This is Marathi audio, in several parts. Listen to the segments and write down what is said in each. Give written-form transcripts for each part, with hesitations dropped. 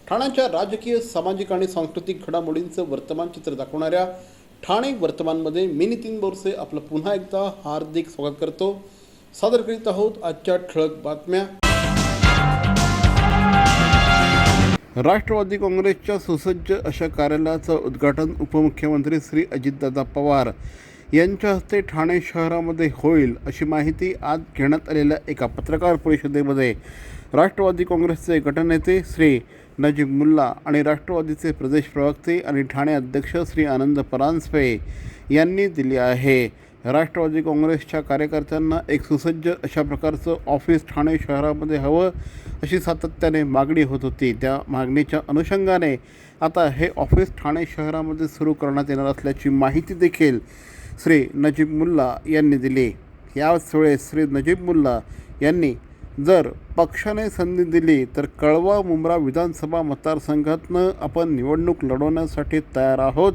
ठाण्याच्या राजकीय, सामाजिक आणि सांस्कृतिक घडामोडींचं वर्तमान चित्र दाखवणाऱ्या ठाणे वर्तमानमध्ये मी नितीन बोरसे आपलं पुन्हा एकदा हार्दिक स्वागत करतो। सादर करीत आहोत आजच्या ठळक बातम्या। राष्ट्रवादी काँग्रेसच्या सुसज्ज अशा कार्यालयाचं उद्घाटन उपमुख्यमंत्री श्री अजितदादा पवार यांच्या हस्ते ठाणे शहरामध्ये होईल अशी माहिती आज घेण्यात आलेल्या एका पत्रकार परिषदेमध्ये राष्ट्रवादी काँग्रेसचे गटनेते श्री नजीब मुल्ला आणि राष्ट्रवादीचे प्रदेश प्रवक्ते आणि ठाणे अध्यक्ष श्री आनंद परांजपे यांनी दिली आहे। राष्ट्रवादी काँग्रेसच्या कार्यकर्त्यांना एक सुसज्ज अशा प्रकारचं ऑफिस ठाणे शहरामध्ये हवं अशी सातत्याने मागणी होत होती। त्या मागणीच्या अनुषंगाने आता हे ऑफिस ठाणे शहरामध्ये सुरू करण्यात येणार असल्याची माहिती देखील श्री नजीब मुल्ला यांनी दिली। यावेळेस श्री नजीब मुल्ला यांनी जर पक्षाने संधी दिली तर कळवा मुंब्रा विधानसभा मतदारसंघातनं आपण निवडणूक लढवण्यासाठी तयार आहोत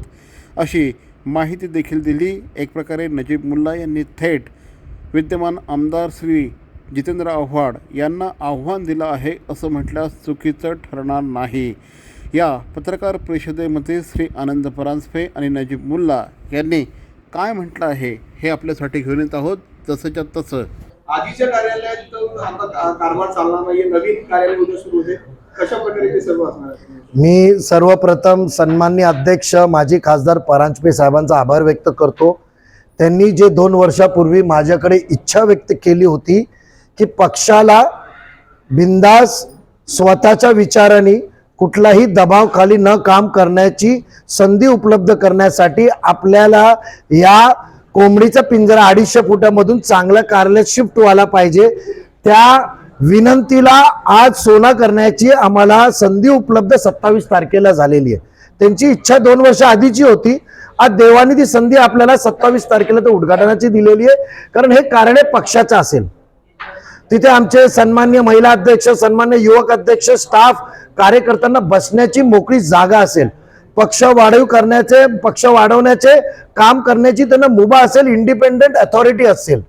अशी माहिती देखील दिली। एक प्रकारे नजीब मुल्ला यांनी थेट विद्यमान आमदार श्री जितेंद्र आव्हाड यांना आव्हान दिलं आहे असं म्हटल्यास चुकीचं ठरणार नाही। या पत्रकार परिषदेमध्ये श्री आनंद परांजपे आणि नजीब मुल्ला यांनी काय म्हटलं आहे हे आपल्यासाठी घेऊन येत आहोत। जसंच्या तसं आधीच्या कार्यालयात आता कारभार चालणार नाही, नवीन कार्यालय उद्या सुरू होते, कशा प्रकारे ते सर्व असणार आहे? मी सर्वप्रथम सन्माननीय अध्यक्ष माजी खासदार परांजपे साहेबांचा आभार व्यक्त करतो। त्यांनी जे 2 वर्षापूर्वी माझ्याकडे इच्छा व्यक्त केली होती की पक्षाला बिंदास स्वतःच्या विचारांनी कुठलाही दबावाखाली न काम करण्याची संधी उपलब्ध करण्यासाठी आपल्याला या कोंबडीचा पिंजरा 250 फुटामधून चांगलं कार्यालय शिफ्ट व्हायला पाहिजे। त्या विनंतीला आज सोना करण्याची आम्हाला संधी उपलब्ध 27 तारखेला झालेली आहे। त्यांची इच्छा 2 वर्ष आधीची होती। आज देवाने ती संधी आपल्याला 27 तारखेला तर उद्घाटनाची दिलेली आहे, कारण हे कार्यालय पक्षाचं असेल। तिथे आमचे सन्माननीय महिला अध्यक्ष, सन्माननीय युवक अध्यक्ष, स्टाफ, कार्यकर्त्यांना बसण्याची मोकळी जागा असेल। पक्ष वाढवण्याचे काम करण्याची त्यांना मुभा असेल, इंडिपेंडेंट अथॉरिटी असेल।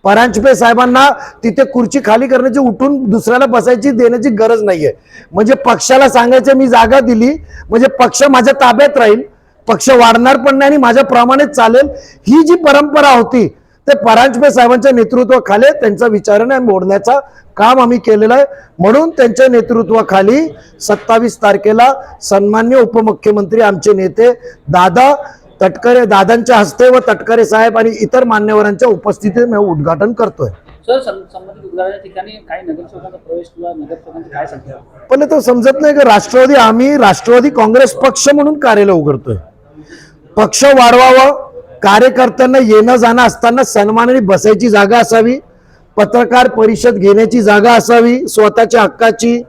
परांजपे साहेबांना तिथे खुर्ची खाली करण्याची, उठून दुसऱ्याला बसायची देण्याची गरज नाहीये। म्हणजे पक्षाला सांगायचं मी जागा दिली म्हणजे पक्ष माझ्या ताब्यात राहील, पक्ष वाढणार पण नाही आणि माझ्या प्रमाणेच चालेल। ही जी परंपरा होती ते परांजपे साहेबांच्या नेतृत्वाखाली त्यांच्या विचाराने मोडण्याचा काम आम्ही केलेलं आहे। म्हणून त्यांच्या नेतृत्वाखाली 27 तारखेला सन्माननीय उपमुख्यमंत्री आमचे नेते दादा तटकरे, दादांच्या हस्ते व तटकरे साहेब आणि इतर मान्यवरांच्या उपस्थितीत मी उद्घाटन करतोय। सर, संबंधित उद्घाटनाच्या ठिकाणी काही नगरसेवकांचा प्रवेश किंवा नगरसेवकांचे काय सांगतात? पण तो समजत नाही की आम्ही राष्ट्रवादी काँग्रेस पक्ष म्हणून कार्यालय उघडतोय। पक्ष वाढवावं, कार्यकर्त्यांना येणं जाणं असताना सन्मानाने बसायची जागा असावी, पत्रकार परिषद घेण्याची जागा असावी स्वतःच्या हक्काची,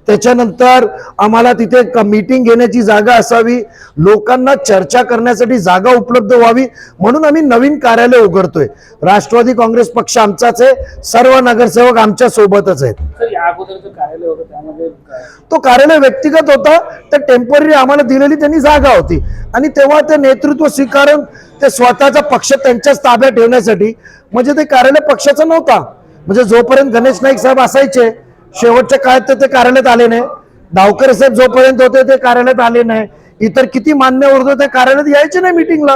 त्याच्यानंतर आम्हाला तिथे मीटिंग घेण्याची जागा असावी, लोकांना चर्चा करण्यासाठी जागा उपलब्ध व्हावी, म्हणून आम्ही नवीन कार्यालय उघडतोय। राष्ट्रवादी काँग्रेस पक्ष आमचाच आहे, सर्व नगरसेवक आमच्या सोबतच आहेत। सर, या अगोदरचं कार्यालय होतं त्यामध्ये तो कार्यालय व्यक्तिगत होता, तर टेम्पररी आम्हाला दिलेली त्यांनी जागा होती आणि तेव्हा ते नेतृत्व स्वीकारून ते स्वतःचा पक्ष त्यांच्याच ताब्यात ठेवण्यासाठी, म्हणजे ते कार्यालय पक्षाचं नव्हता। म्हणजे जोपर्यंत गणेश नाईक साहेब असायचे शेवटच्या काळात ते कार्यालयात आले नाही, डावकर साहेब जोपर्यंत होते ते कार्यालयात आले नाही, इतर किती मान्यवर होते ते कार्यालयात यायचे नाही मीटिंगला।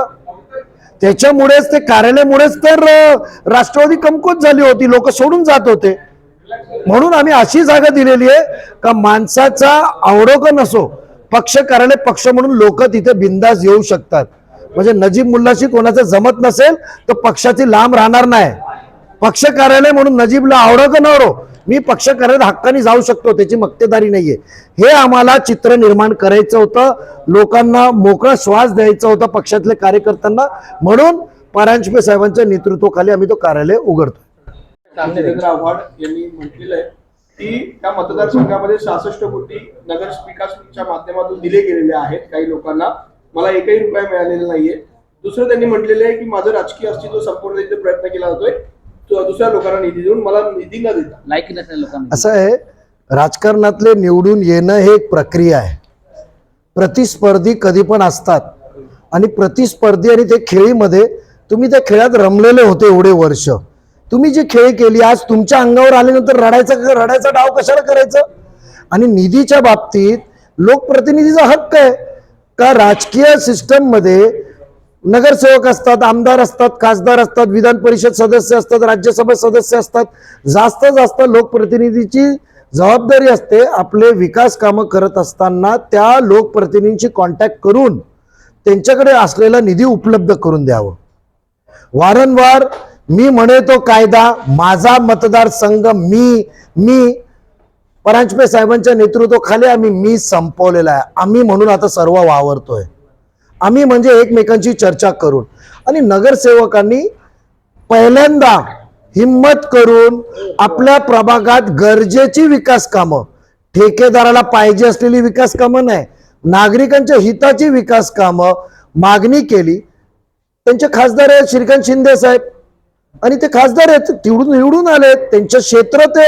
त्याच्यामुळेच ते कार्यालयामुळेच तर राष्ट्रवादी कमकुवत झाली होती, लोक सोडून जात होते। म्हणून आम्ही अशी जागा दिलेली आहे का माणसाचा आवडो का नसो, पक्ष कार्यालय पक्ष म्हणून लोक तिथे बिंदास येऊ शकतात। म्हणजे नजीब मुल्लाशी कोणाचं जमत नसेल तर पक्षाची लांब राहणार नाही। पक्ष कार्यालय म्हणून नजीबला आवडो का नवरो, मी पक्ष कार्यालयात हक्काने जाऊ शकतो, त्याची मक्तेदारी नाहीये। हे आम्हाला चित्र निर्माण करायचं होतं, लोकांना मोकळा श्वास द्यायचा होता पक्षातल्या कार्यकर्त्यांना, म्हणून परांजपे साहेबांच्या नेतृत्वाखाली आम्ही तो कार्यालय उघडतो। जितेंद्र आव्हाड यांनी म्हटलेलं आहे की त्या मतदारसंघामध्ये 66 कोटी नगर विकासच्या माध्यमातून दिले गेलेले आहेत काही लोकांना, मला एकही रुपया मिळालेला नाहीये। दुसरं त्यांनी म्हटलेलं आहे की माझं राजकीय अस्तित्व संपवण्याचा प्रयत्न केला जातोय, दुसऱ्या लोकांना निधी देऊन, मला निधी न देता लायकी नसलेल्या लोकांना। असं आहे, राजकारणातले निवडून येणं हे एक प्रक्रिया आहे। प्रतिस्पर्धी कधी पण असतात आणि प्रतिस्पर्धी आणि ते खेळीमध्ये तुम्ही त्या खेळात रमलेले होते एवढे वर्ष, तुम्ही जी खेळ केली आज तुमच्या अंगावर आल्यानंतर रडायचा डाव कशाला करायचं? आणि निधीच्या बाबतीत लोकप्रतिनिधीचा हक्क आहे का राजकीय सिस्टम मध्ये नगरसेवक असतात, आमदार असतात, खासदार असतात, विधान परिषद सदस्य असतात, राज्यसभा सदस्य असतात. जास्त लोकप्रतिनिधीची जबाबदारी असते आपले विकास कामं करत असताना त्या लोकप्रतिनिधींची कॉन्टॅक्ट करून त्यांच्याकडे असलेला निधी उपलब्ध करून द्यावं. वारंवार मी म्हणे तो कायदा माझा मतदारसंघ मी परांजपे साहेबांच्या नेतृत्वाखाली मी संपवलेला आहे. आम्ही म्हणून आता सर्व वावरतोय. आम्ही म्हणजे एकमेकांची चर्चा करून आणि नगरसेवकांनी पहिल्यांदा हिम्मत करून आपल्या प्रभागात गरजेची विकास कामं, ठेकेदाराला पाहिजे असलेली विकास कामं नाही, नागरिकांच्या हिताची विकास कामं मागणी केली. त्यांचे खासदार आहेत श्रीकांत शिंदे साहेब आणि ते खासदार आहेत, निवडून आले. त्यांचं क्षेत्र ते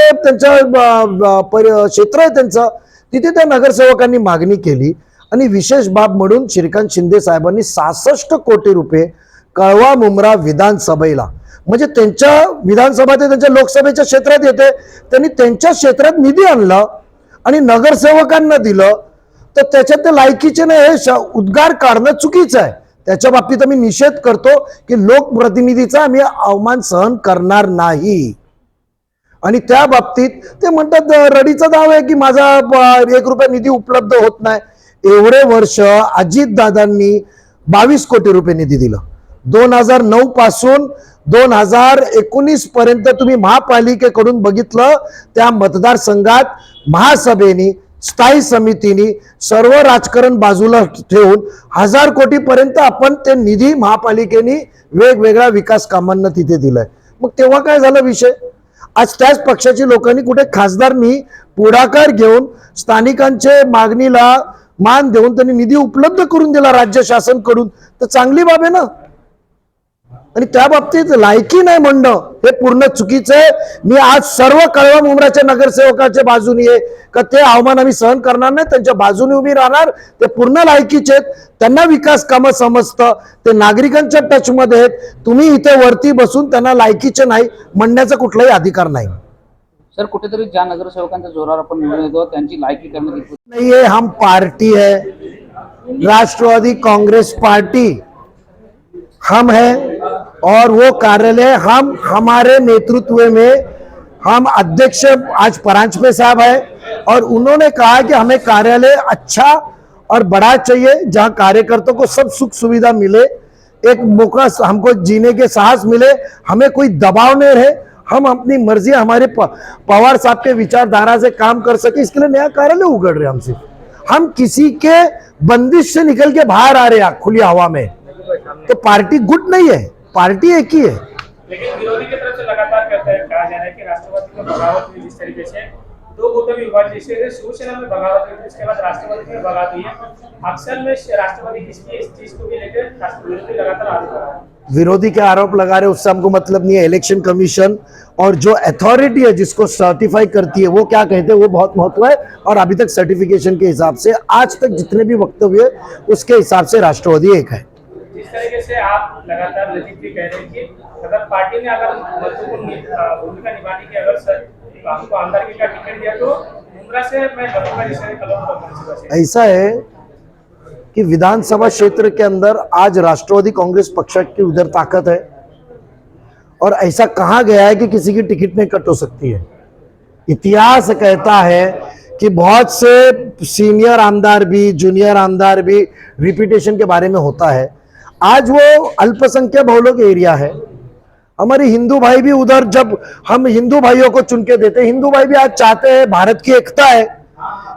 क्षेत्र आहे त्यांचं, तिथे त्या नगरसेवकांनी मागणी केली आणि विशेष बाब म्हणून श्रीकांत शिंदे साहेबांनी 66 कोटी रुपये कळवा मुंब्रा विधानसभेला, म्हणजे त्यांच्या विधानसभा ते त्यांच्या लोकसभेच्या क्षेत्रात येते, त्यांनी त्यांच्या क्षेत्रात निधी आणला आणि नगरसेवकांना दिलं. तर त्याच्यात ते लायकीचे नाही हे उद्गार काढणं चुकीचं आहे. त्याच्या बाबतीत आम्ही निषेध करतो की लोकप्रतिनिधीचा आम्ही अवमान सहन करणार नाही. आणि त्या बाबतीत ते म्हणतात रडीचा दावा आहे की माझा 1 रुपया निधी उपलब्ध होत नाही. एवढे वर्ष अजितदादांनी 22 कोटी रुपये निधी दिला. 2009 पासून 2019 पर्यंत तुम्ही महापालिकेकडून बघितलं त्या मतदारसंघात महासभेनी, स्थायी समितीनी सर्व राजकारण बाजूला ठेवून 1000 कोटी पर्यंत आपण ते निधी महापालिकेने वेगवेगळ्या विकास कामांना तिथे दिलाय. मग तेव्हा काय झालं विषय? आज त्याच पक्षाची लोकांनी कुठे खासदारनी पुढाकार घेऊन स्थानिकांचे मागणीला मान देऊन त्यांनी निधी उपलब्ध करून दिला राज्य शासन कडून, तर चांगली बाब आहे ना. आणि त्या बाबतीत लायकी नाही म्हणणं हे पूर्ण चुकीचं आहे. मी आज सर्व कळवा मुंब्राच्या नगरसेवकाच्या बाजूने आहे का ते अवमान आम्ही सहन करणार नाही, त्यांच्या बाजूने उभी राहणार. ते पूर्ण लायकीचे आहेत, त्यांना विकास कामं समजतं, ते नागरिकांच्या टचमध्ये आहेत. तुम्ही इथे वरती बसून त्यांना लायकीचे नाही म्हणण्याचा कुठलाही अधिकार नाही. सर, कुठेतरी ज्या नगरसेवकांच्या जोरावर आपण निवडून येतो त्यांची लायकी करण्यात नहीं है, हम पार्टी है, राष्ट्रवादी कांग्रेस पार्टी हम है और वो कार्यालय हम हमारे नेतृत्व में हम अध्यक्ष आज परांजपे साहब है और उन्होंने कहा कि हमें कार्यालय अच्छा और बड़ा चाहिए जहां कार्यकर्ताओं को सब सुख सुविधा मिले, एक मौका हमको जीने के साहस मिले, हमें कोई दबाव नहीं रहे, हम अपनी मर्जी हमारे पवार साहब के विचारधारा से काम कर सके, इसके लिए नया कार्यालय उगड़ रहे हमसे. हम किसी के बंदिश से निकल के बाहर आ रहे हैं खुली हवा में. तो पार्टी गुट नहीं है, पार्टी एक ही है. लेकिन विरोधी की तरफ से लगातार कहा जा रहा है कि राष्ट्रवादी में बगावत हुई, जिस तरीके से 2 गुटों में विभाजित, जैसे शिवसेना में बगावत हुई, इसके बाद राष्ट्रवादी में बगावत हुई है. अक्सर में राष्ट्रवादी किसकी इस चीज को भी लेकर विरोधी लगातार आरोप लगा रहा है. विरोधी के आरोप लगा रहे उससे हमको मतलब नहीं है. इलेक्शन कमीशन और जो अथॉरिटी है जिसको सर्टिफाई करती है वो क्या कहते हैं वो बहुत महत्व है. और अभी तक सर्टिफिकेशन के हिसाब से आज तक जितने भी वक्तव्य उसके हिसाब से राष्ट्रवादी एक है. जिस तरीके से आप लगातार लतीफ भी कह रहे हैं कि अगर पार्टी ने अगर महत्वपूर्ण भूमिका निभाने की अगर आपको आमदारगी का टिकट दिया तो मुंब्रा से मैं लड़ूंगा, जिससे कलम. ऐसा है कि विधानसभा क्षेत्र के अंदर आज राष्ट्रवादी कांग्रेस पक्ष की उधर ताकत है और ऐसा कहा गया है कि किसी की टिकट नहीं कट हो सकती है. इतिहास कहता है कि बहुत से सीनियर आमदार भी, जूनियर आमदार भी रिपीटेशन के बारे में होता है. आज वो अल्पसंख्यक बहुलोक एरिया है. हमारे हिंदू भाई भी उधर, जब हम हिंदू भाइयों को चुन के देते, हिंदू भाई भी आज चाहते हैं भारत की एकता है,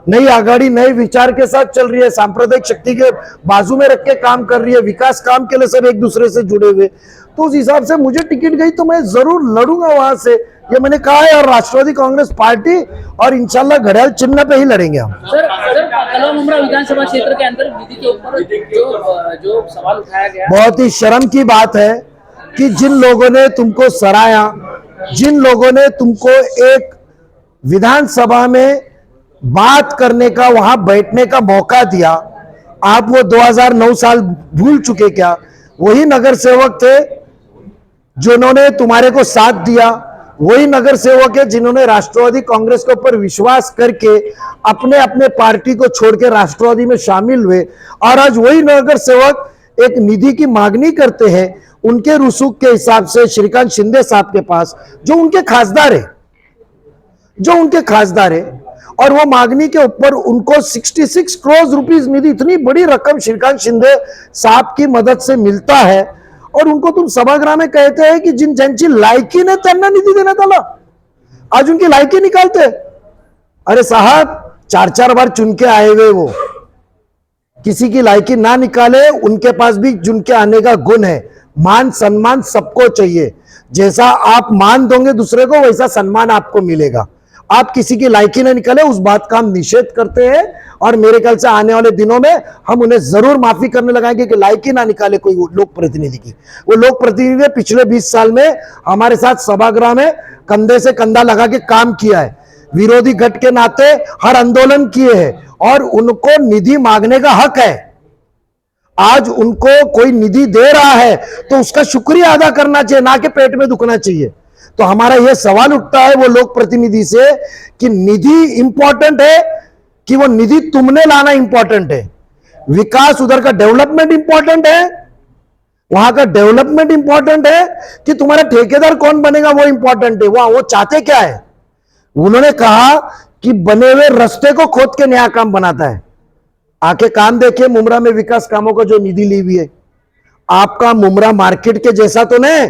नई आघाड़ी नए विचार के साथ चल रही है, सांप्रदायिक शक्ति के बाजू में रख के काम कर रही है, विकास काम के लिए सब एक दूसरे से जुड़े हुए. तो उस हिसाब से मुझे टिकट गई तो मैं जरूर लड़ूंगा वहां से, ये मैंने कहा है. और राष्ट्रवादी कांग्रेस पार्टी और इंशाल्लाह घड़ियाल चिन्ह पे ही लड़ेंगे हम. सर, कलवा मुंब्रा विधानसभा क्षेत्र के अंदर निधि के ऊपर जो सवाल उठाया गया, बहुत ही शर्म की बात है कि जिन लोगों ने तुमको सराहा, जिन लोगों ने तुमको एक विधानसभा में बात करने का, वहां बैठने का मौका दिया, आप वो 2009 साल भूल चुके क्या? वही नगर सेवक थे जिन्होंने तुम्हारे को साथ दिया, वही नगर सेवक है जिन्होंने राष्ट्रवादी कांग्रेस के ऊपर विश्वास करके अपने अपने पार्टी को छोड़ के राष्ट्रवादी में शामिल हुए, और आज वही नगर सेवक एक निधि की मांगनी करते हैं उनके रसूख के हिसाब से श्रीकांत शिंदे साहब के पास, जो उनके खासदार है, और वो मांगनी के ऊपर उनको 66 करोड़ रुपीस निधि, इतनी बड़ी रकम श्रीकांत शिंदे साहब की मदद से मिलता है, और उनको तुम सभागृह में कहते हैं कि ज्यांची लायकी ने त्यांना निधी देण्यात आला, आज उनकी लायकी निकालते। अरे साहब, 4-4 बार चुन के आए हुए वो, किसी की लायकी ना निकाले, उनके पास भी चुन के आने का गुण है। मान सम्मान सबको चाहिए, जैसा आप मान दोगे दूसरे को वैसा सम्मान आपको मिलेगा। आप किसी की लायकी ना निकाले, उस बात का हम निषेध करते हैं, और मेरे ख्याल से आने वाले दिनों में हम उन्हें जरूर माफी करने लगाएंगे कि लायकी ना निकाले कोई लोक प्रतिनिधि की। वो लोक प्रतिनिधि ने पिछले 20 साल में हमारे साथ सभागृह में कंधे से कंधा लगा के काम किया है, विरोधी गठ के नाते हर आंदोलन किए हैं, और उनको निधि मांगने का हक है। आज उनको कोई निधि दे रहा है तो उसका शुक्रिया अदा करना चाहिए, ना कि पेट में दुखना चाहिए। तो हमारा यह सवाल उठता है वो लोक प्रतिनिधि से कि निधि इंपॉर्टेंट है कि वो निधि तुमने लाना इंपॉर्टेंट है? विकास, उधर का डेवलपमेंट इंपॉर्टेंट है, वहां का डेवलपमेंट इंपॉर्टेंट है, कि तुम्हारा ठेकेदार कौन बनेगा वो इंपॉर्टेंट है? वो चाहते क्या है? उन्होंने कहा कि बने हुए रास्ते को खोद के नया काम बनाता है। आके काम देखिए मुमरा में विकास कामों को जो निधि ली हुई है। आपका मुमरा मार्केट के जैसा तो नहीं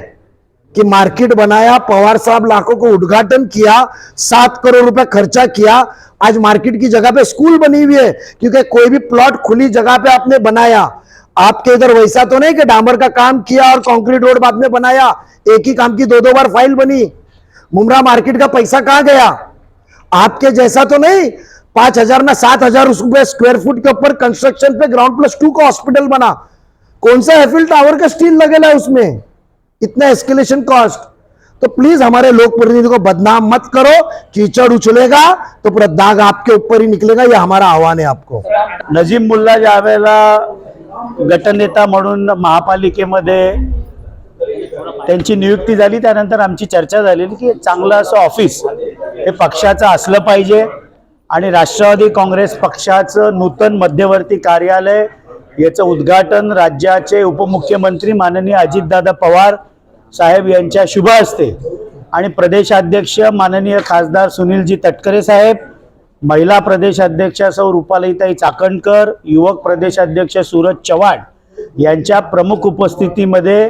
कि मार्केट बनाया, पवार साहब लाखों को उद्घाटन किया, 7 करोड़ रुपए खर्चा किया, आज मार्केट की जगह पे स्कूल बनी हुई है, क्योंकि कोई भी प्लॉट खुली जगह पे आपने बनाया। आपके इधर वैसा तो नहीं कि डामर का काम किया और कंक्रीट रोड बाद में बनाया, एक ही काम की 2-2 बार फाइल बनी। मुमरा मार्केट का पैसा कहां गया? आपके जैसा तो नहीं 5,000 ना 7,000 रुपए स्क्वायर फुट के ऊपर कंस्ट्रक्शन पे ग्राउंड+2 का हॉस्पिटल बना। कौन सा एफिल टावर का स्टील लगेला है उसमें? इतना एस्केलेशन कॉस्ट। तो प्लीज हमारे लोक प्रतिनिधि को बदनाम मत करो, कीचड़ उछलेगा तो पूरा दाग आपके ऊपर ही निकलेगा, यह हमारा आव्हान है आपको। नजीम मुल्ला ज्या वेळेला गटनेता म्हणून महापालिकेमध्ये त्यांची नियुक्ती झाली, त्यानंतर आमची चर्चा झालेली की चांगलं असं ऑफिस हे पक्षाचं असलं पाहिजे, आणि राष्ट्रवादी काँग्रेस पक्षाचं नूतन मध्यवर्ती कार्यालय याचं उद्घाटन राज्याचे उपमुख्यमंत्री माननीय अजितदादा पवार साहेब यांच्या शुभ हस्ते आणि प्रदेशाध्यक्ष माननीय खासदार सुनीलजी तटकरे साहेब, महिला प्रदेशाध्यक्ष सौ रुपालीताई चाकणकर, युवक प्रदेशाध्यक्ष सूरज चव्हाण यांच्या प्रमुख उपस्थितीमध्ये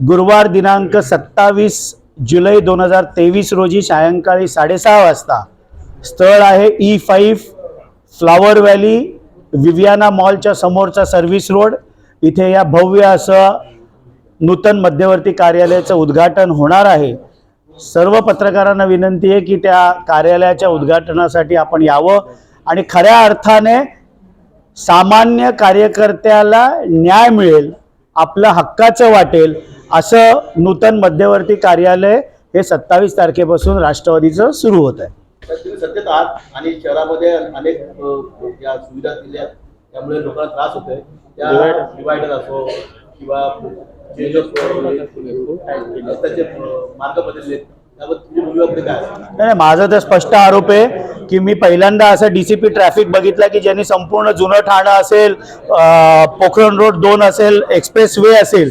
गुरुवार दिनांक 27 जुलै 2023 रोजी सायंकाळी 6:30 वाजता स्थळ आहे E5 फ्लावर व्हॅली विवियाना मॉलच्या समोरचा सर्व्हिस रोड, इथे या भव्य असं नूतन मध्यवर्ती कार्यालयाचं उद्घाटन होणार आहे। सर्व पत्रकारांना विनंती आहे की त्या कार्यालयाच्या उद्घाटनासाठी आपण यावं आणि खऱ्या अर्थाने सामान्य कार्यकर्त्याला न्याय मिळेल, आपल्या हक्काचं वाटेल असं नूतन मध्यवर्ती कार्यालय हे 27 तारखेपासून राष्ट्रवादीचं सुरू होत आहे। तुम्ही सत्तेत आहात आणि शहरामध्ये अनेक ज्या सुविधा दिल्या त्यामुळे लोकांना त्रास होतोय, त्या डिवायडर असो किंवा रस्त्याचे मार्ग बदलले, त्याबद्दल तुमची भूमिका काय? नाही, माझा तर स्पष्ट आरोप आहे की मी पहिल्यांदा असं DCP ट्रॅफिक बघितला की ज्यांनी संपूर्ण जुनं ठाणं असेल, पोखरण रोड 2 असेल, एक्सप्रेस वे असेल,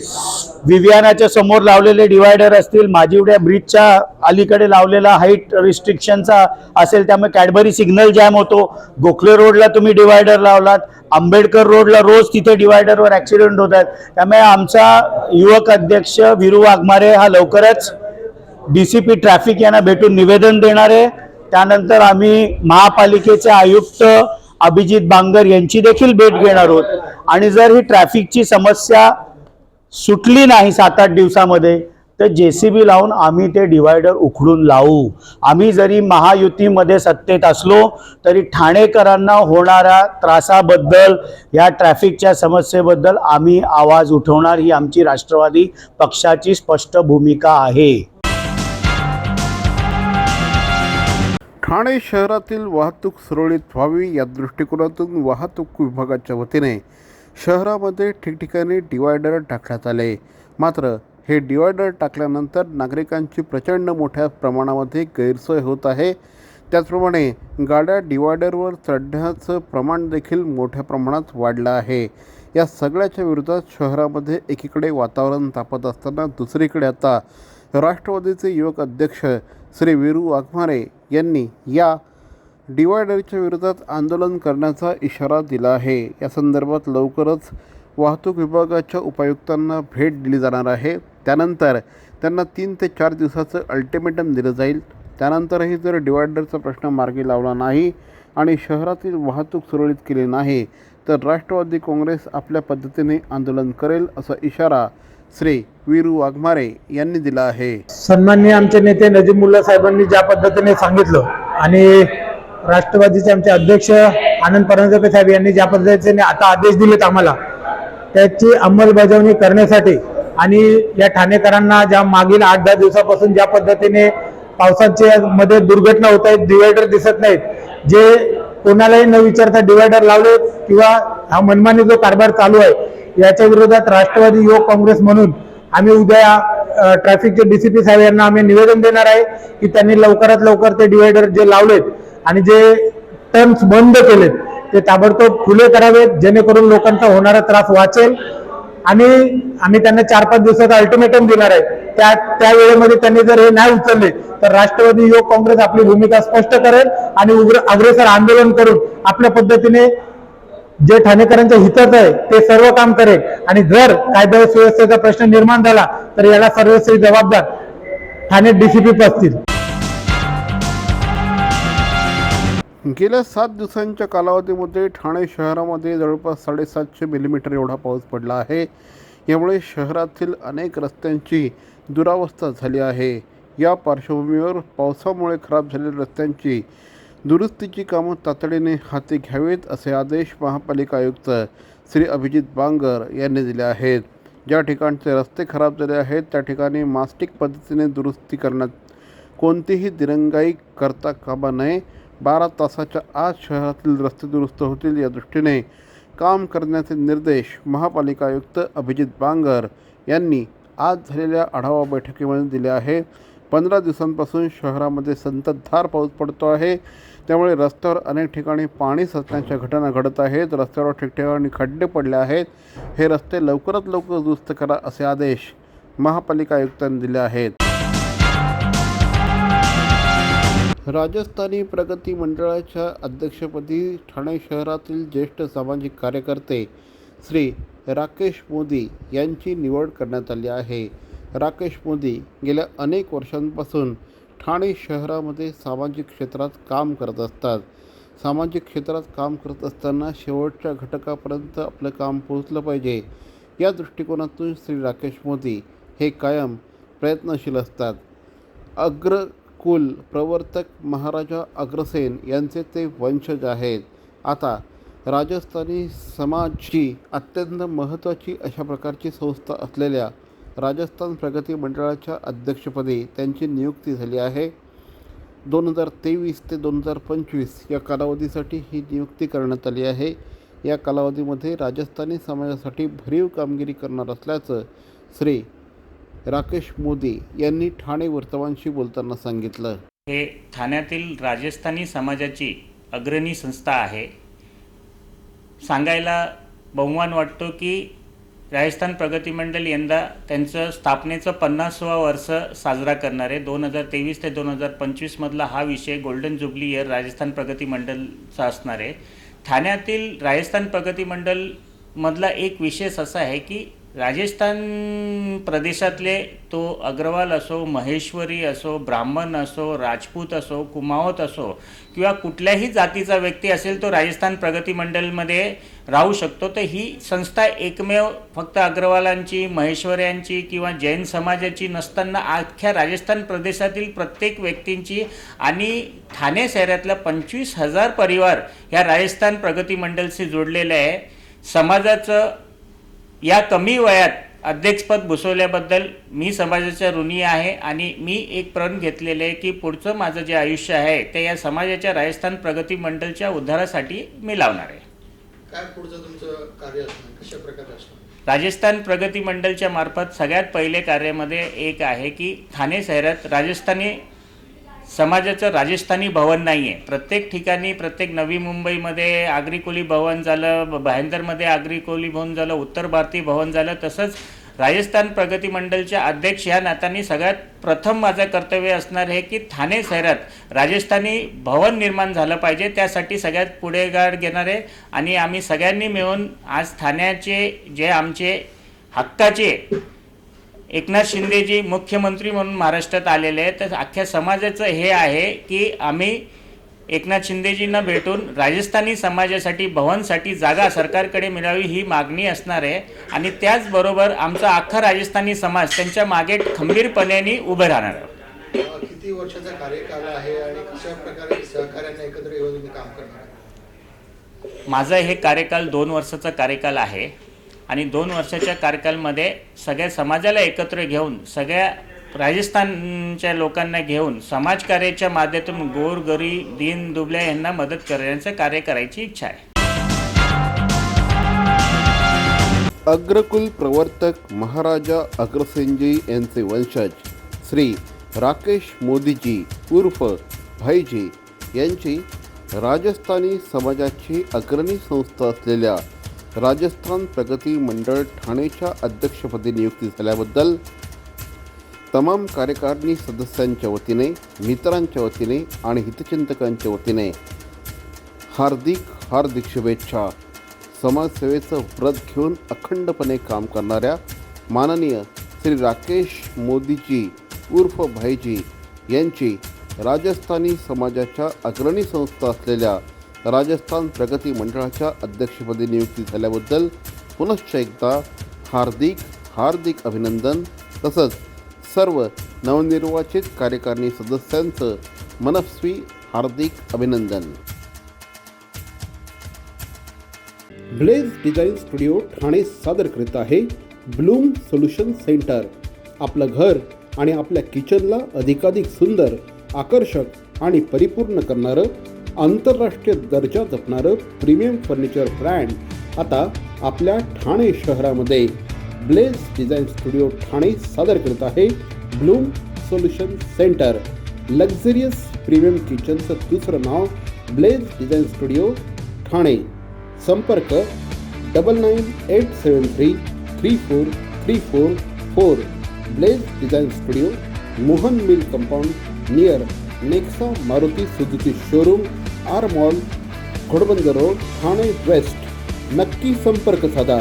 विवियानाच्या समोर लावलेले डिवायडर असतील, माझीवड्या ब्रिजच्या अलीकडे लावलेला हाईट रिस्ट्रिक्शनचा असेल, त्यामुळे कॅडबरी सिग्नल जॅम होतो। गोखले रोडला तुम्ही डिवायडर लावलात, आंबेडकर रोडला रोज तिथे डिवायडरवर ॲक्सिडेंट होत आहेत। त्यामुळे आमचा युवक अध्यक्ष वीरू वाघमारे हा लवकरच DCP ट्रॅफिक यांना भेटून निवेदन देणार आहे। त्यानंतर आम्ही महापालिकेचे आयुक्त अभिजित बांगर यांची देखील भेट घेणार आहोत, आणि जर ही ट्रॅफिकची समस्या सुटली नाही 7-8 दिवसामध्ये तर JCB लावून आम्ही ते डिवायडर उखडून लावू। आम्ही जरी महायुतीमध्ये सत्तेत असलो तरी ठाणेकरांना होणाऱ्या त्रासाबद्दल, या ट्रॅफिकच्या समस्येबद्दल आम्ही आवाज उठवणार, ही आमची राष्ट्रवादी पक्षाची स्पष्ट भूमिका आहे। ठाणे शहरातील वाहतूक सुरळीत व्हावी या दृष्टिकोनातून वाहतूक विभागाच्या वतीने शहरामध्ये ठिकठिकाणी डिवायडर टाकण्यात आले, मात्र हे डिवायडर टाकल्यानंतर नागरिकांची प्रचंड मोठ्या प्रमाणामध्ये गैरसोय होत आहे. त्याचप्रमाणे गाड्या डिवायडरवर चढण्याचं प्रमाण देखील मोठ्या प्रमाणात वाढलं आहे. या सगळ्याच्या विरोधात शहरामध्ये एकीकडे वातावरण तापत असताना दुसरीकडे आता राष्ट्रवादीचे युवक अध्यक्ष श्री वीरू वाघमारे यांनी या डिवायडरच्या विरोधात आंदोलन करण्याचा इशारा दिला आहे. या संदर्भात लवकरच वाहतूक विभागाच्या उपायुक्तांना भेट दिली जाणार आहे. त्यानंतर त्यांना 3 ते 4 दिवसाचं अल्टिमेटम दिलं जाईल. त्यानंतरही जर डिवायडरचा प्रश्न मार्गी लावला नाही आणि शहरातील वाहतूक सुरळीत केली नाही तर राष्ट्रवादी काँग्रेस आपल्या पद्धतीने आंदोलन करेल असा इशारा श्री वीरू वाघमारे यांनी दिला आहे. सन्माननीय आमचे नेते नजीमुल्ला साहेबांनी ज्या पद्धतीने सांगितलं आणि राष्ट्रवादीचे आमचे अध्यक्ष आनंद परांजपे साहेब यांनी ज्या पद्धतीने आता आदेश दिलेत आम्हाला, त्याची अंमलबजावणी करण्यासाठी आणि या ठाणेकरांना ज्या मागील 8-10 दिवसापासून ज्या पद्धतीने पावसाच्या मध्ये दुर्घटना होत आहेत, डिवायडर दिसत नाहीत, जे कोणालाही न विचारता डिवायडर लावले किंवा हा मनमानी जो कारभार चालू आहे, याच्या विरोधात राष्ट्रवादी युवक काँग्रेस म्हणून आम्ही उद्या ट्रॅफिकचे डीसीपी साहेब यांना आम्ही निवेदन देणार आहे की त्यांनी लवकरात लवकर ते डिवायडर जे लावलेत आणि जे टर्न्स बंद केलेत ते ताबडतोब खुले करावेत, जेणेकरून लोकांचा होणारा त्रास वाचेल. आणि आम्ही त्यांना 4-5 दिवसाचा अल्टिमेटम देणार आहे. त्या वेळेमध्ये त्यांनी जर हे नाही उचलले तर राष्ट्रवादी युवक काँग्रेस आपली भूमिका स्पष्ट करेल आणि अग्रेसर आंदोलन करून आपल्या पद्धतीने जे ठाणेकरांच्या हिताचं आहे ते सर्व काम करेल. आणि जर कायदा सुव्यवस्थेचा प्रश्न निर्माण झाला तर याला सर्वस्वी जबाबदार ठाणे डीसीपी असतील. गेल्या 7 दिवसांच्या कालावधीमध्ये ठाणे शहरामध्ये जवळपास 750 मिलीमीटर एवढा पाऊस पडला आहे. यामुळे शहरातील अनेक रस्त्यांची दुरावस्था झाली आहे. या पार्श्वभूमीवर पावसामुळे खराब झालेल्या रस्त्यांची दुरुस्तीची कामं तातडीने हाती घ्यावीत असे आदेश महापालिका आयुक्त श्री अभिजित बांगर यांनी दिले आहेत. ज्या ठिकाणचे रस्ते खराब झाले आहेत त्या ठिकाणी मास्टिक पद्धतीने दुरुस्ती करण्यात कोणतीही दिरंगाई करता कामा नये. 12 तासाच्या आत शहरातील रस्ते दुरुस्त होतील या दृष्टीने काम करण्याचे निर्देश महापालिका आयुक्त अभिजित बांगर यांनी आज झालेल्या आढावा बैठकीमध्ये दिले आहे. 15 दिवसांपासून शहरामध्ये संततधार पाऊस पडतो आहे. त्यामुळे रस्त्यावर अनेक ठिकाणी पाणी साचण्याच्या घटना घडत आहेत. रस्त्यावर ठिकठिकाणी खड्डे पडले आहेत. हे रस्ते लवकरात लवकर दुरुस्त करा असे आदेश महापालिका आयुक्तांनी दिले आहेत. राजस्थानी प्रगती मंडळाच्या अध्यक्षपदी ठाणे शहरातील ज्येष्ठ सामाजिक कार्यकर्ते श्री राकेश मोदी यांची निवड करण्यात आली आहे. राकेश मोदी गेल्या अनेक वर्षांपासून ठाणे शहरामध्ये सामाजिक क्षेत्रात काम करत असतात. सामाजिक क्षेत्रात काम करत असताना शेवटच्या घटकापर्यंत आपलं काम पोहोचलं पाहिजे या दृष्टिकोनातून श्री राकेश मोदी हे कायम प्रयत्नशील असतात. अग्रकुल प्रवर्तक महाराजा अग्रसेन यांचे ते वंशज आहेत. आता राजस्थानी समाजची अत्यंत महत्त्वाची अशा प्रकारची संस्था असलेल्या राजस्थान प्रगती मंडळाच्या अध्यक्षपदी त्यांची नियुक्ती झाली आहे. 2023 ते 2025 या कालावधीसाठी ही नियुक्ती करण्यात आली आहे. या कालावधीमध्ये राजस्थानी समाजासाठी भरीव कामगिरी करणार असल्याचं श्री राकेश मोदी यांनी ठाणे वर्तमानशी बोलताना सांगितलं. हे ठाण्यातील राजस्थानी समाजाची अग्रणी संस्था आहे. सांगायला बहुमान वाटतो की राजस्थान प्रगती मंडळ यंदा त्यांचं स्थापनेचं 50वा वर्ष साजरा करणार आहे. 2023 ते 2025 मधला हा विषय गोल्डन जुबली इयर राजस्थान प्रगती मंडळचा असणार आहे. ठाण्यातील राजस्थान प्रगती मंडळ मधला एक विशेष असा आहे की राजस्थान प्रदेशातले तो अग्रवाल असो, महेश्वरी असो, ब्राह्मण असो, राजपूत असो, कुमावत असो किंवा कुठल्याही जातीचा व्यक्ती असेल तो राजस्थान प्रगती मंडळमध्ये राहू शकतो. तर ही संस्था एकमेव फक्त अग्रवालांची, महेश्वर्यांची किंवा जैन समाजाची नसताना अख्ख्या राजस्थान प्रदेशातील प्रत्येक व्यक्तींची आणि ठाणे शहरातल्या 25,000 परिवार ह्या राजस्थान प्रगती मंडळशी जोडलेले आहे. समाजाचं या कमी वयात अध्यक्षपद भूषवल्याबद्दल मी समाजाच्या ऋणी आहे आणि मी एक प्रण घेतलेले आहे की पुढचं माझं जे आयुष्य आहे ते या समाजाच्या राजस्थान प्रगती मंडळच्या उद्धारासाठी मी लावणार आहे. काय पुढचं तुमचं कार्य असणार, कशा प्रकारे असणार? राजस्थान प्रगती मंडलच्या मार्फत सगळ्यात पहिले कार्यामध्ये एक आहे की ठाणे शहरात राजस्थानी समाजाचं राजस्थानी भवन नाही आहे. प्रत्येक ठिकाणी, प्रत्येक नवी मुंबईमध्ये आगरी कोली भवन झालं, भाईंदरमध्ये आगरी कोली भवन झालं, उत्तर भारतीय भवन झालं. तसंच राजस्थान प्रगती मंडलच्या अध्यक्ष ह्या नात्याने सगळ्यात प्रथम माझं कर्तव्य असणार आहे की ठाणे शहरात राजस्थानी भवन निर्माण झालं पाहिजे. त्यासाठी सगळ्यात पुढेगाड घेणार आहे आणि आम्ही सगळ्यांनी मिळून आज ठाण्याचे जे आमचे हक्काचे एकनाथ शिंदेजी मुख्यमंत्री म्हणून महाराष्ट्रात आलेले आहेत, तर अख्ख्या समाजाचं हे आहे की आम्ही एकनाथ शिंदेजींना भेटून राजस्थानी समाजासाठी भवनसाठी जागा सरकारकडे मिळावी ही मागणी असणार आहे. आणि त्याचबरोबर आमचा अख्खा राजस्थानी समाज त्यांच्या मागे खंबीरपणे उभं राहणार आहे. किती वर्षाचा कार्यकाल आहे आणि कशा प्रकारे सहकार्याने एकत्र येऊन तुम्ही काम करणार आहे? माझं हे कार्यकाल 2 वर्षाचा कार्यकाल आहे आणि 2 वर्षाच्या कार्यकालमध्ये सगळ्या समाजाला एकत्र घेऊन, सगळ्या राजस्थानच्या लोकांना घेऊन समाजकार्याच्या माध्यमातून गोरगरीब दीन दुबळ्या यांना मदत करण्याचं कार्य करायची इच्छा आहे. अग्रकुल प्रवर्तक महाराजा अग्रसेनजी यांचे वंशज श्री राकेश मोदीजी उर्फ भाईजी यांची राजस्थानी समाजाची अग्रणी संस्था असलेल्या राजस्थान प्रगती मंडळ ठाणेच्या अध्यक्षपदी नियुक्ती झाल्याबद्दल तमाम कार्यकारिणी सदस्यांच्या वतीने, मित्रांच्या वतीने आणि हितचिंतकांच्या वतीने हार्दिक शुभेच्छा. समाजसेवेचं व्रत घेऊन अखंडपणे काम करणाऱ्या माननीय श्री राकेश मोदीजी उर्फ भाईजी यांची राजस्थानी समाजाच्या अग्रणी संस्था असलेल्या राजस्थान प्रगती मंडळाच्या अध्यक्षपदी नियुक्ती झाल्याबद्दल पुनश्च एकदा हार्दिक अभिनंदन. तसंच सर्व नवनिर्वाचित कार्यकारिणी सदस्यांचं मनस्वी हार्दिक अभिनंदन. ब्लेज डिझाईन स्टुडिओ ठाणे सादर करीत आहे ब्लूम सोल्युशन सेंटर. आपलं घर आणि आपल्या किचनला अधिकाधिक सुंदर, आकर्षक आणि परिपूर्ण करणारं, आंतरराष्ट्रीय दर्जा जपणारं प्रीमियम फर्निचर ब्रँड आता आपल्या ठाणे शहरामध्ये ब्लेज डिझाईन स्टुडिओ ठाणे सादर करत आहे bloom solution centre. Luxurious premium किचनचं दुसरं नाव ब्लेज डिझाईन स्टुडिओ ठाणे. संपर्क 9987334344. Blaze design studio, Mohan mill compound near Nexa Maruti Suzuki showroom, R mall, Ghodbunder road, Thane west. नक्की संपर्क साधा.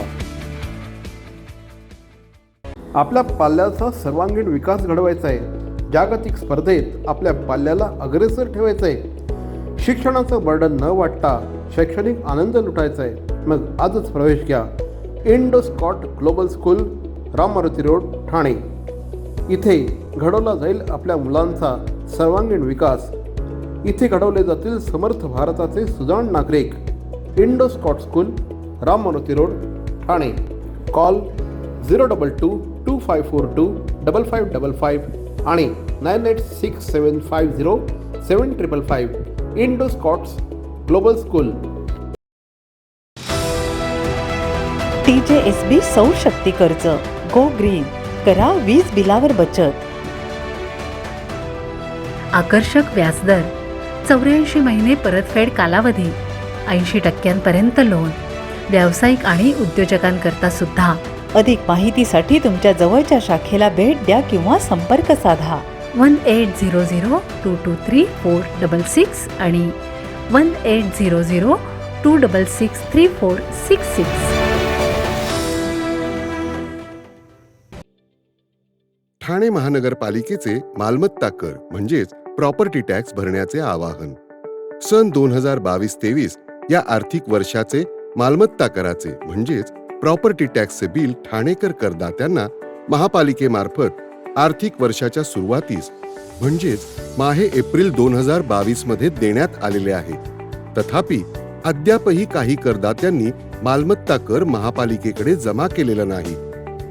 आपल्या पाल्याचा सर्वांगीण विकास घडवायचा आहे. जागतिक स्पर्धेत आपल्या पाल्याला अग्रेसर ठेवायचं आहे. शिक्षणाचं बर्डन न वाटता शैक्षणिक आनंद लुटायचा आहे. मग आजच प्रवेश घ्या Indoscot Global School, Ram Maruti road, Thane. इथे घडवला जाईल आपल्या मुलांचा सर्वांगीण विकास. इथे घडवले जातील समर्थ भारताचे सुजाण नागरिक. Indoscot School, Ram Maruti road, Thane. Call 02225425555 आणि 9867507555. इंडोस्कॉट्स ग्लोबल स्कूल. TJSB सौर शक्ती कर्ज. Go green. करा वीज बिलावर बचत. आकर्षक व्याजदर, 84 महिने परतफेड कालावधी, 80% लोन. व्यावसायिक आणि उद्योजकांकरता सुद्धा. अधिक माहितीसाठी तुमच्या जवळच्या शाखेला भेट द्या किंवा संपर्क साधा 1800223466 आणि 180026634666. ठाणे महानगरपालिकेचे मालमत्ता कर म्हणजेच प्रॉपर्टी टॅक्स भरण्याचे आवाहन. सन 2022-23 या आर्थिक वर्षाचे मालमत्ता कराचे म्हणजेच प्रॉपर्टी टॅक्सचे बिल ठाणेकर करदात्यांना महापालिकेमार्फत आर्थिक वर्षाच्या सुरुवातीस म्हणजेच माहे एप्रिल 2022 मध्ये देण्यात आलेले आहे. तथापि अद्यापही काही करदात्यांनी मालमत्ता कर महापालिकेकडे जमा केलेला नाही.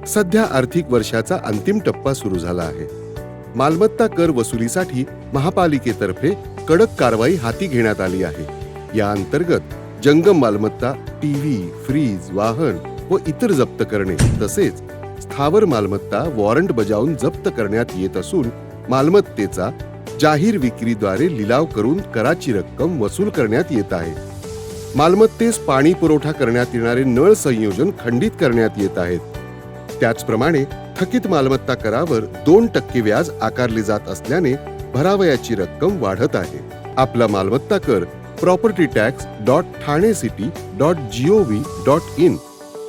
सध्या आर्थिक वर्षाचा अंतिम टप्पा सुरू झाला आहे. मालमत्ता कर वसुलीसाठी महापालिकेतर्फे कडक कारवाई हाती घेण्यात आली आहे. या अंतर्गत जंगम मालमत्ता, टीव्ही, फ्रीज, वाहन व इतर जप्त करणे तसेच स्थावर मालमत्ता वॉरंट बजावून जप्त करण्यात येत असून मालमत्तेचा जाहीर विक्रीद्वारे लिलाव करून कराची रक्कम वसूल करण्यात येत आहे. मालमत्तेस पाणी पुरवठा करण्यात येणारे नळ संयोजन खंडित करण्यात येत आहेत. त्याचप्रमाणे थकीत मालमत्ता करावर 2% व्याज आकारले जात असल्याने भरावयाची रक्कम वाढत आहे. आपला मालमत्ता कर propertytax.thanecity.gov.in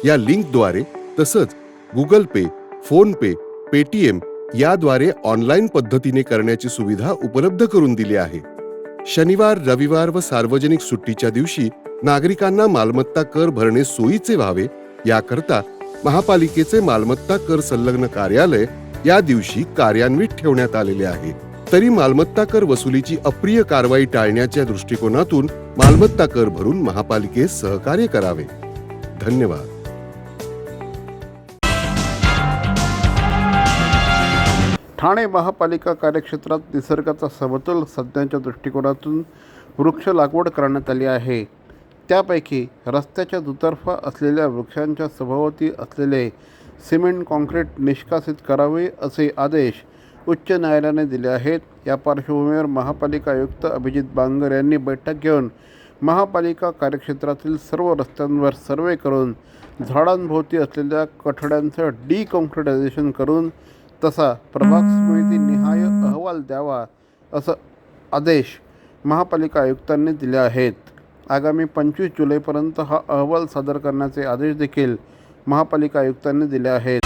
या लिंकद्वारे तसंच गुगल पे, फोन पे, पेटीएम याद्वारे ऑनलाईन पद्धतीने करण्याची सुविधा उपलब्ध करून दिली आहे. शनिवार, रविवार व सार्वजनिक सुट्टीच्या दिवशी नागरिकांना मालमत्ता कर भरणे सोयीचे व्हावे याकरता महापालिकेचे मालमत्ता कर संलग्न कार्यालय या दिवशी कार्यान्वित ठेवण्यात आलेले आहे. तरी मालमत्ता कर वसुलीची अप्रिय कारवाई टाळण्याच्या दृष्टिकोनातून मालमत्ता कर भरून महापालिकेस सहकार्य करावे. धन्यवाद. ठाणे महापालिका कार्यक्षेत्रात निसर्गाचा समतोल साधण्याच्या दृष्टिकोनातून वृक्ष लागवड करण्यात आली आहे. त्यापैकी रस्त्याच्या दुतर्फा असलेल्या वृक्षांच्या सभोवती असलेले सिमेंट कॉन्क्रीट निष्कासित करावे असे आदेश उच्च न्यायालयाने दिले आहेत. या पार्श्वभूमीवर महापालिका आयुक्त अभिजित बांगर यांनी बैठक घेऊन महापालिका कार्यक्षेत्रातील सर्व रस्त्यांवर सर्वे करून झाडांभोवती असलेल्या कठड्यांचं डिकॉन्क्रिटायझेशन करून तसा प्रभाग समिती निहाय अहवाल द्यावा असं आदेश महापालिका आयुक्तांनी दिले आहेत. आगामी 25 जुलैपर्यंत हा अहवाल सादर करण्याचे आदेश देखील महापालिका आयुक्तांनी दिले आहेत.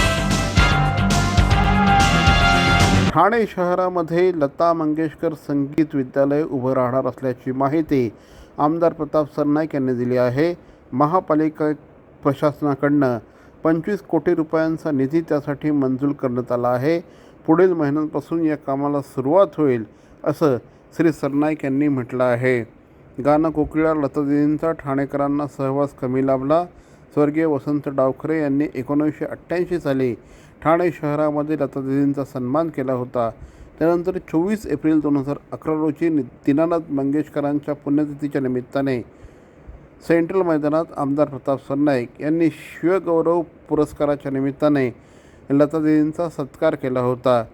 ठाणे शहरामध्ये लता मंगेशकर संगीत विद्यालय उभं राहणार असल्याची माहिती आमदार प्रताप सरनाईक यांनी दिली आहे. महापालिका प्रशासनाकडनं 25 कोटी रुपयांचा निधी त्यासाठी मंजूर करण्यात आला आहे. पुढील महिन्यांपासून या कामाला सुरुवात होईल असं श्री सरनाईक यांनी म्हटलं आहे. गाणं कोकिळा लतादीदींचा ठाणेकरांना सहवास कमी लाभला. स्वर्गीय वसंत डावखरे यांनी 1988 साली ठाणे शहरामध्ये लतादीदींचा सन्मान केला होता. त्यानंतर 24 एप्रिल 2011 रोजी दीनानाथ मंगेशकरांच्या पुण्यतिथीच्या निमित्ताने सेंट्रल मैदानात आमदार प्रताप सरनाईक यांनी शिवगौरव पुरस्काराच्या निमित्ताने लतादीदींचा सत्कार केला होता.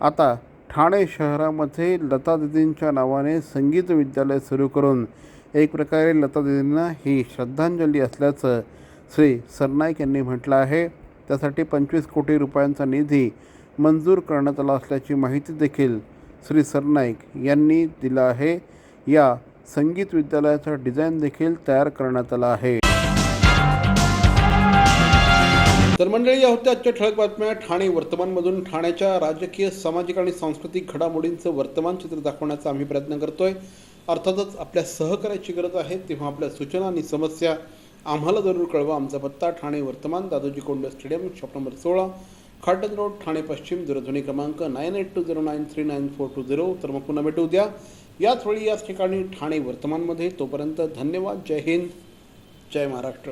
आता ठाणे शहरामध्ये लतादीदींच्या नावाने संगीत विद्यालय सुरू करून एक प्रकारे लतादीदींना ही श्रद्धांजली असल्याचं श्री सरनाईक यांनी म्हटलं आहे. त्यासाठी 25 कोटी रुपयांचा निधी मंजूर करण्यात आला असल्याची माहिती देखील श्री सरनाईक यांनी दिला आहे. या संगीत विद्यालयाचा डिझाईन देखील तयार करण्यात आला आहे. तर मंडळी, या होत्या आजच्या ठळक बातम्या ठाणे वर्तमानमधून. ठाण्याच्या राजकीय, सामाजिक आणि सांस्कृतिक घडामोडींचं वर्तमान चित्र दाखवण्याचा आम्ही प्रयत्न करतोय. अर्थातच आपल्या सहकार्याची गरज आहे, तेव्हा आपल्या सूचना आणि समस्या आम्हाला जरूर कळवा. आमचा पत्ता ठाणे वर्तमान, Dadoji Konde stadium, shop number 16, Khatan road, Thane पश्चिम. दूरध्वनी क्रमांक 9820939420. तर मग पुन्हा भेटू उद्या याच वेळी याच ठिकाणी ठाणे वर्तमानमध्ये. तोपर्यंत धन्यवाद. जय हिंद, जय महाराष्ट्र.